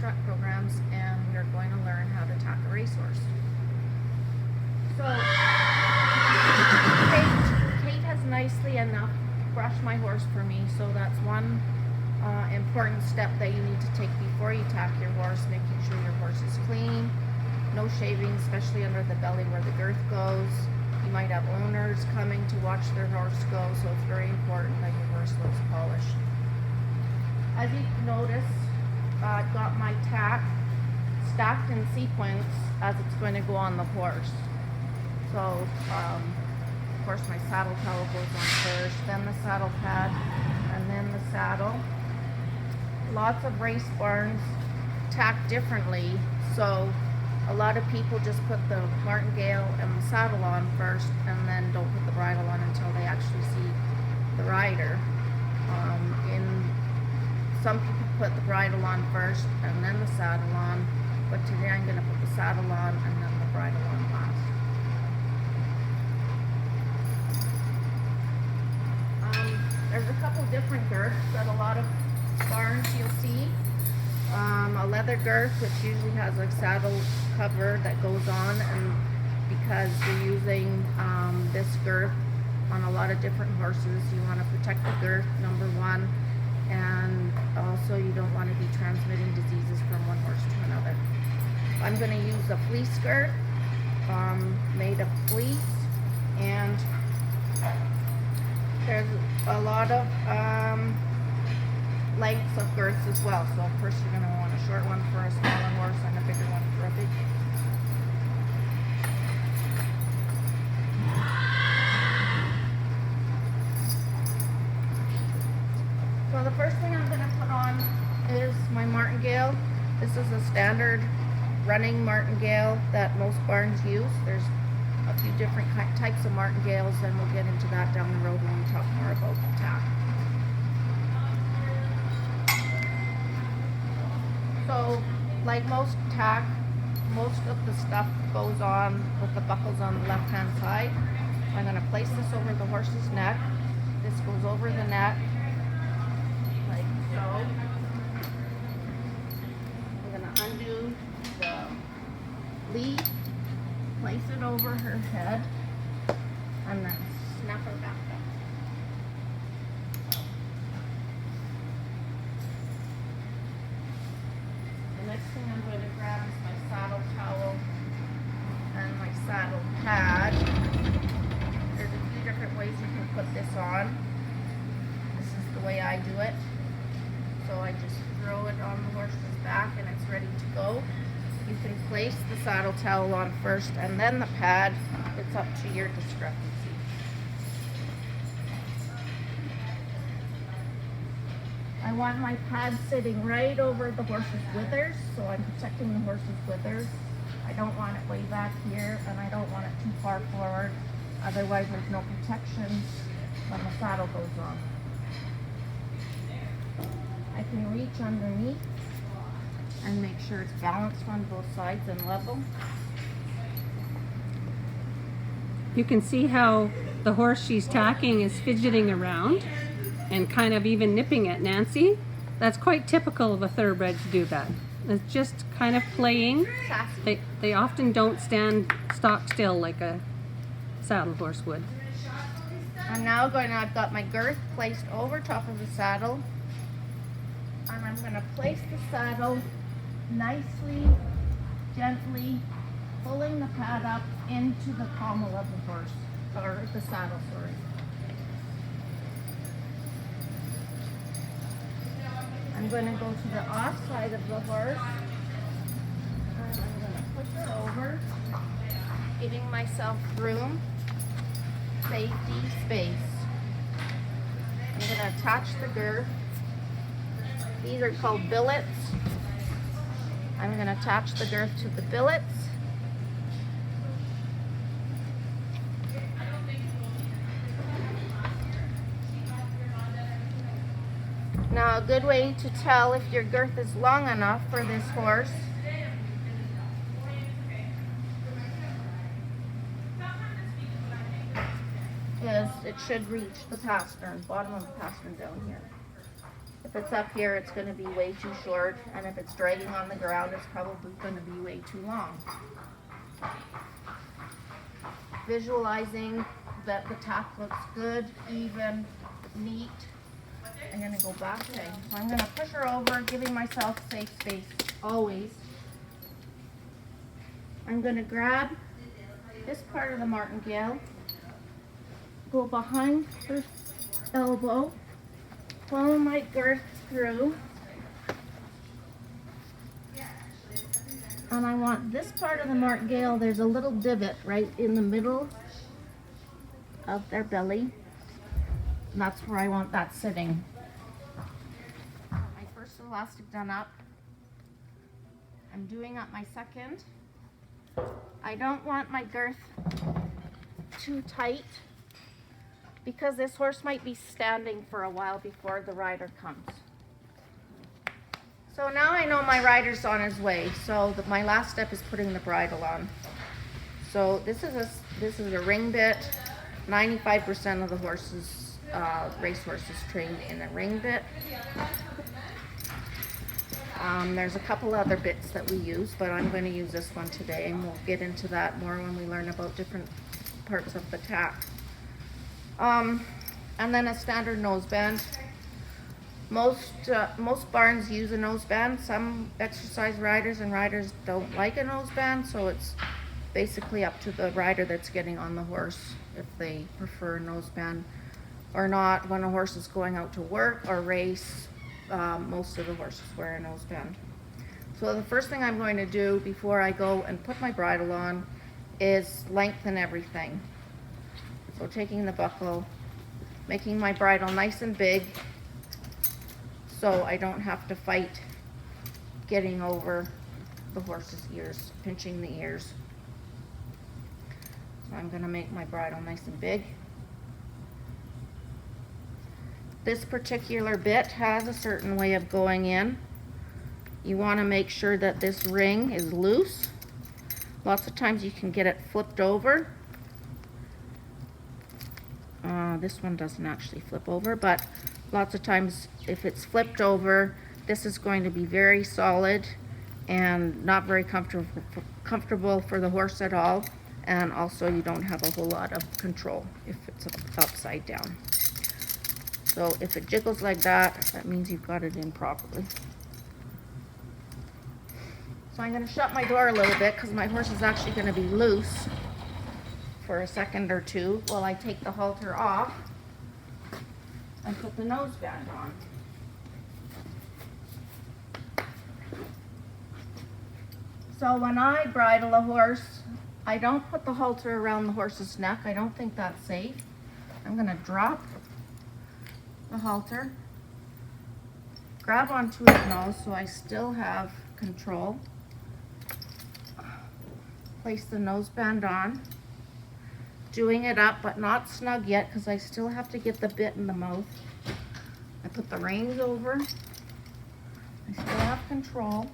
racetrack programs, and we are going to learn how to tack a racehorse. So, Kate has nicely enough brushed my horse for me, so that's one important step that you need to take before you tack your horse, making sure your horse is clean, no shaving, especially under the belly where the girth goes. You might have owners coming to watch their horse go, so it's very important that your horse looks polished. As you can notice, I've got my tack stacked in sequence as it's going to go on the horse. So, of course, my saddle towel goes on first, then the saddle pad, and then the saddle. Lots of race barns tack differently, so a lot of people just put the martingale and the saddle on first and then don't put the bridle on until they actually see the rider. Some people put the bridle on first and then the saddle on, but today I'm going to put the saddle on and then the bridle on last. There's a couple different girths at a lot of barns you'll see. A leather girth, which usually has a saddle cover that goes on, and because you're using this girth on a lot of different horses, you want to protect the girth, number one, and also you don't want to be transmitting diseases from one horse to another. I'm going to use a fleece girth made of fleece, and there's a lot of lengths of girths as well. So of course you're going to want a short one for a smaller horse and a bigger one for a big horse. So the first thing I'm going to put on is my martingale. This is a standard running martingale that most barns use. There's a few different types of martingales, and we'll get into that down the road when we talk more about the tack. So, like most tack, most of the stuff goes on with the buckles on the left-hand side. I'm going to place this over the horse's neck. This goes over the neck, like so. I'm going to undo the lead, place it over her head, and then snap her back up. The next thing I'm going to grab is my saddle towel and my saddle pad. There's a few different ways you can put this on. This is the way I do it. So I just throw it on the horse's back and it's ready to go. You can place the saddle towel on first and then the pad. It's up to your discrepancy. I want my pad sitting right over the horse's withers, so I'm protecting the horse's withers. I don't want it way back here, and I don't want it too far forward. Otherwise, there's no protection when the saddle goes on. I can reach underneath and make sure it's balanced on both sides and level. You can see how the horse she's tacking is fidgeting around and kind of even nipping at Nancy. That's quite typical of a thoroughbred to do that. It's just kind of playing. They often don't stand stock still like a saddle horse would. I'm now I've got my girth placed over top of the saddle, and I'm going to place the saddle nicely, gently, pulling the pad up into the pommel of the horse, or the saddle, sorry. I'm going to go to the off side of the horse, and I'm going to push her over, giving myself room, safety, space. I'm going to attach the girth. These are called billets. I'm going to attach the girth to the billets. Now, a good way to tell if your girth is long enough for this horse is it should reach the pastern, bottom of the pastern down here. If it's up here, it's going to be way too short, and if it's dragging on the ground, it's probably going to be way too long. Visualizing that the tack looks good, even, neat. I'm going to go back. Okay, so I'm going to push her over, giving myself safe space always. I'm going to grab this part of the martingale, go behind her elbow, follow my girth through, and I want this part of the martingale, there's a little divot right in the middle of their belly, and that's where I want that sitting. My first elastic done up. I'm doing up my second. I don't want my girth too tight because this horse might be standing for a while before the rider comes. So now I know my rider's on his way. So my last step is putting the bridle on. So this is a ring bit. 95% of the horses, race horses, trained in a ring bit. There's a couple other bits that we use, but I'm going to use this one today, and we'll get into that more when we learn about different parts of the tack. And then a standard noseband. Most barns use a noseband. Some exercise riders and riders don't like a noseband, so it's basically up to the rider that's getting on the horse if they prefer a noseband or not. When a horse is going out to work or race, most of the horses wear a noseband. So the first thing I'm going to do before I go and put my bridle on is lengthen everything. So taking the buckle, making my bridle nice and big so I don't have to fight getting over the horse's ears, pinching the ears. So I'm going to make my bridle nice and big. This particular bit has a certain way of going in. You want to make sure that this ring is loose. Lots of times you can get it flipped over. This one doesn't actually flip over, but lots of times if it's flipped over, this is going to be very solid and not very comfortable for the horse at all. And also you don't have a whole lot of control if it's upside down. So if it jiggles like that, that means you've got it in properly. So I'm going to shut my door a little bit because my horse is actually going to be loose for a second or two while I take the halter off and put the noseband on. So when I bridle a horse, I don't put the halter around the horse's neck. I don't think that's safe. I'm going to drop the halter, grab onto his nose so I still have control, place the noseband on, doing it up but not snug yet because I still have to get the bit in the mouth. I put the reins over, I still have control.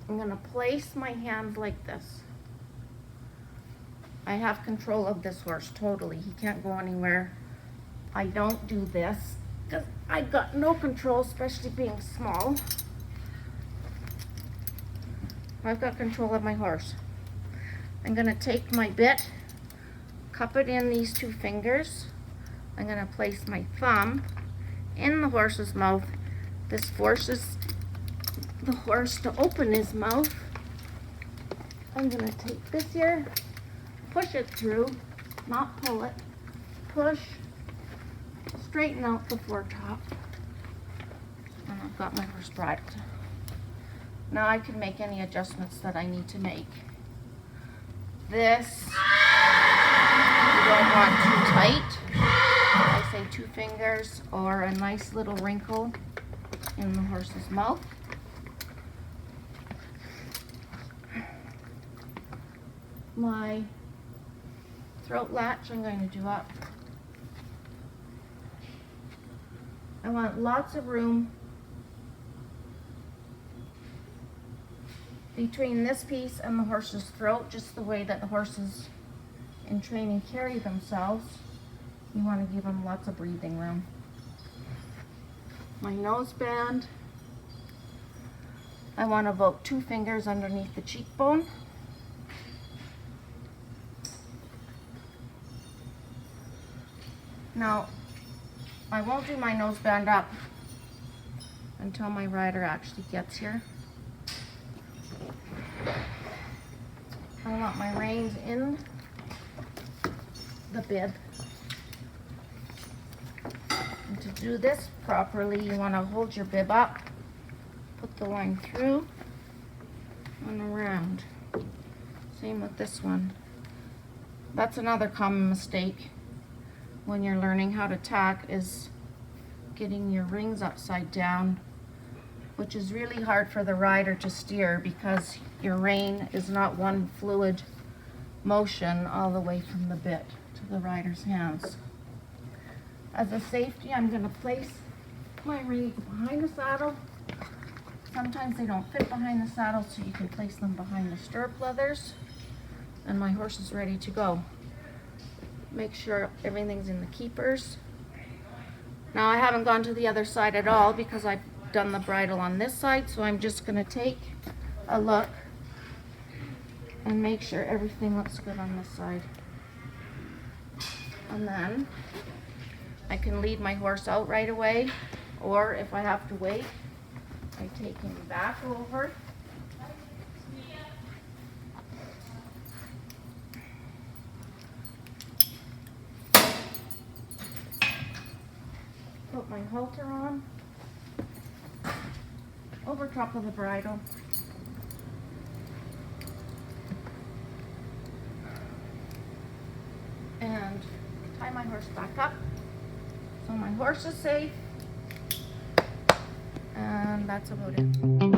I'm going to place my hand like this. I have control of this horse totally. He can't go anywhere. I don't do this because I got no control, especially being small. I've got control of my horse. I'm going to take my bit, cup it in these two fingers. I'm going to place my thumb in the horse's mouth. This forces the horse to open his mouth. I'm going to take this here, push it through, not pull it, push, straighten out the foretop, and I've got my horse bridled. Now I can make any adjustments that I need to make. This, you don't want too tight. I say 2 fingers or a nice little wrinkle in the horse's mouth. My throat latch I'm going to do up. I want lots of room between this piece and the horse's throat, just the way that the horses in training carry themselves. You want to give them lots of breathing room. My nose band, I want to vote 2 fingers underneath the cheekbone. Now, I won't do my nose band up until my rider actually gets here. I want my reins in the bib. And to do this properly, you want to hold your bib up, put the line through and around. Same with this one. That's another common mistake when you're learning how to tack, is getting your rings upside down, which is really hard for the rider to steer because your rein is not one fluid motion all the way from the bit to the rider's hands. As a safety, I'm going to place my reins behind the saddle. Sometimes they don't fit behind the saddle, so you can place them behind the stirrup leathers, and my horse is ready to go. Make sure everything's in the keepers. Now, I haven't gone to the other side at all because I've done the bridle on this side, so I'm just going to take a look and make sure everything looks good on this side. And then I can lead my horse out right away, or if I have to wait, I take him back over. Put my halter on, over top of the bridle. And tie my horse back up so my horse is safe. And that's about it.